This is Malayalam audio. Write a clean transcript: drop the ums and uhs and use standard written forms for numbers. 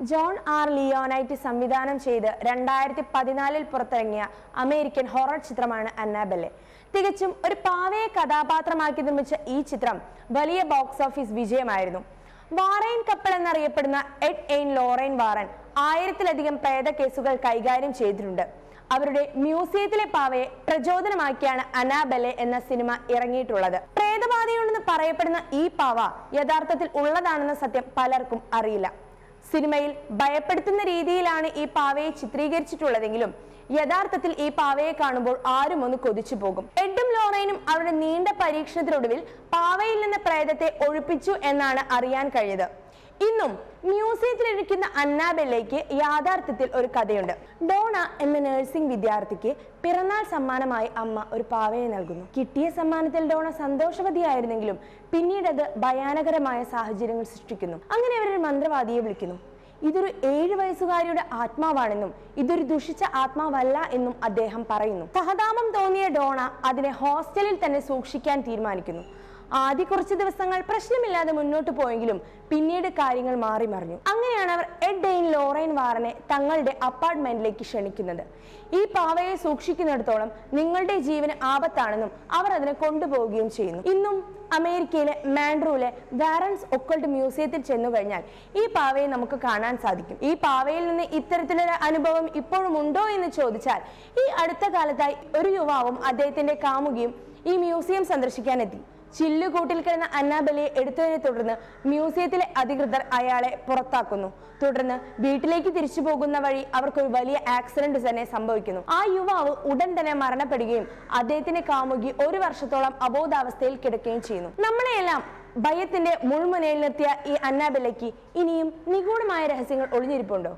ജോൺ ആർ ലിയോനൈറ്റ് സംവിധാനം ചെയ്ത് 2014 പുറത്തിറങ്ങിയ അമേരിക്കൻ ഹൊറർ ചിത്രമാണ് അന്നാബെല്ലെ. തികച്ചും ഒരു പാവയെ കഥാപാത്രമാക്കി നിർമ്മിച്ച ഈ ചിത്രം വലിയ ബോക്സ് ഓഫീസ് വിജയമായിരുന്നു. വാറൈൻ കപ്പൽ എന്നറിയപ്പെടുന്ന എഡ് എയ്ൻ ലോറൈൻ വാറൻ 1000-ലധികം പ്രേത കേസുകൾ കൈകാര്യം ചെയ്തിട്ടുണ്ട്. അവരുടെ മ്യൂസിയത്തിലെ പാവയെ പ്രചോദനമാക്കിയാണ് അന്നാബെല്ലെ എന്ന സിനിമ ഇറങ്ങിയിട്ടുള്ളത്. പ്രേതബാധയുണ്ടെന്ന് പറയപ്പെടുന്ന ഈ പാവ യഥാർത്ഥത്തിൽ ഉള്ളതാണെന്ന സത്യം പലർക്കും അറിയില്ല. സിനിമയിൽ ഭയപ്പെടുത്തുന്ന രീതിയിലാണ് ഈ പാവയെ ചിത്രീകരിച്ചിട്ടുള്ളതെങ്കിലും യഥാർത്ഥത്തിൽ ഈ പാവയെ കാണുമ്പോൾ ആരും ഒന്ന് കൊതിച്ചു പോകും. എഡും ലോറൈനും അവരുടെ നീണ്ട പരീക്ഷണത്തിനൊടുവിൽ പാവയിൽ നിന്ന് പ്രേതത്തെ ഒഴിപ്പിച്ചു എന്നാണ് അറിയാൻ കഴിഞ്ഞത്. ഇന്നും മ്യൂസിയത്തിലിരിക്കുന്ന അന്നാബെല്ലയ്ക്ക് യാഥാർത്ഥ്യത്തിൽ ഒരു കഥയുണ്ട്. ഡോണ എന്ന നഴ്സിംഗ് വിദ്യാർത്ഥിക്ക് പിറന്നാൾ സമ്മാനമായി അമ്മ ഒരു പാവയെ നൽകുന്നു. കിട്ടിയ സമ്മാനത്തിൽ ഡോണ സന്തോഷവതിയായിരുന്നെങ്കിലും പിന്നീട് അത് ഭയാനകരമായ സാഹചര്യങ്ങൾ സൃഷ്ടിക്കുന്നു. അങ്ങനെ അവരൊരു മന്ത്രവാദിയെ വിളിക്കുന്നു. ഇതൊരു 7 വയസ്സുകാരിയുടെ ആത്മാവാണെന്നും ഇതൊരു ദുഷിച്ച ആത്മാവല്ല എന്നും അദ്ദേഹം പറയുന്നു. സഹതാപം തോന്നിയ ഡോണ അതിനെ ഹോസ്റ്റലിൽ തന്നെ സൂക്ഷിക്കാൻ തീരുമാനിക്കുന്നു. ആദ്യ കുറച്ച് ദിവസങ്ങൾ പ്രശ്നമില്ലാതെ മുന്നോട്ട് പോയെങ്കിലും പിന്നീട് കാര്യങ്ങൾ മാറി മറിഞ്ഞു. അങ്ങനെയാണ് അവർ എഡ് എയ്ൻ ലോറൈൻ വാറനെ തങ്ങളുടെ അപ്പാർട്ട്മെന്റിലേക്ക് ക്ഷണിക്കുന്നത്. ഈ പാവയെ സൂക്ഷിക്കുന്നിടത്തോളം നിങ്ങളുടെ ജീവന് ആപത്താണെന്നും അവർ അതിനെ കൊണ്ടുപോവുകയും ചെയ്യുന്നു. ഇന്നും അമേരിക്കയിലെ മാൻഡ്രൂലെ വാറൻസ് ഒക്കൾട്ട് മ്യൂസിയത്തിൽ ചെന്നു കഴിഞ്ഞാൽ ഈ പാവയെ നമുക്ക് കാണാൻ സാധിക്കും. ഈ പാവയിൽ നിന്ന് ഇത്തരത്തിലൊരു അനുഭവം ഇപ്പോഴും ഉണ്ടോ എന്ന് ചോദിച്ചാൽ ഈ അടുത്ത കാലത്തായി ഒരു യുവാവും അദ്ദേഹത്തിന്റെ കാമുകിയും ഈ മ്യൂസിയം സന്ദർശിക്കാനെത്തി. ചില്ലുകൂട്ടിൽ കിടന്ന അന്നാബെല്ലയെ എടുത്തതിനെ തുടർന്ന് മ്യൂസിയത്തിലെ അധികൃതർ അയാളെ പുറത്താക്കുന്നു. തുടർന്ന് വീട്ടിലേക്ക് തിരിച്ചു പോകുന്ന വഴി അവർക്കൊരു വലിയ ആക്സിഡന്റ് തന്നെ സംഭവിക്കുന്നു. ആ യുവാവ് ഉടൻ തന്നെ മരണപ്പെടുകയും അദ്ദേഹത്തിന്റെ കാമുകി 1 വർഷത്തോളം അബോധാവസ്ഥയിൽ കിടക്കുകയും ചെയ്യുന്നു. നമ്മളെയെല്ലാം ഭയത്തിന്റെ മുൾമുനയിൽ നിർത്തിയ ഈ അന്നാബെല്ലയ്ക്ക് ഇനിയും നിഗൂഢമായ രഹസ്യങ്ങൾ ഒളിഞ്ഞിരിപ്പുണ്ടോ?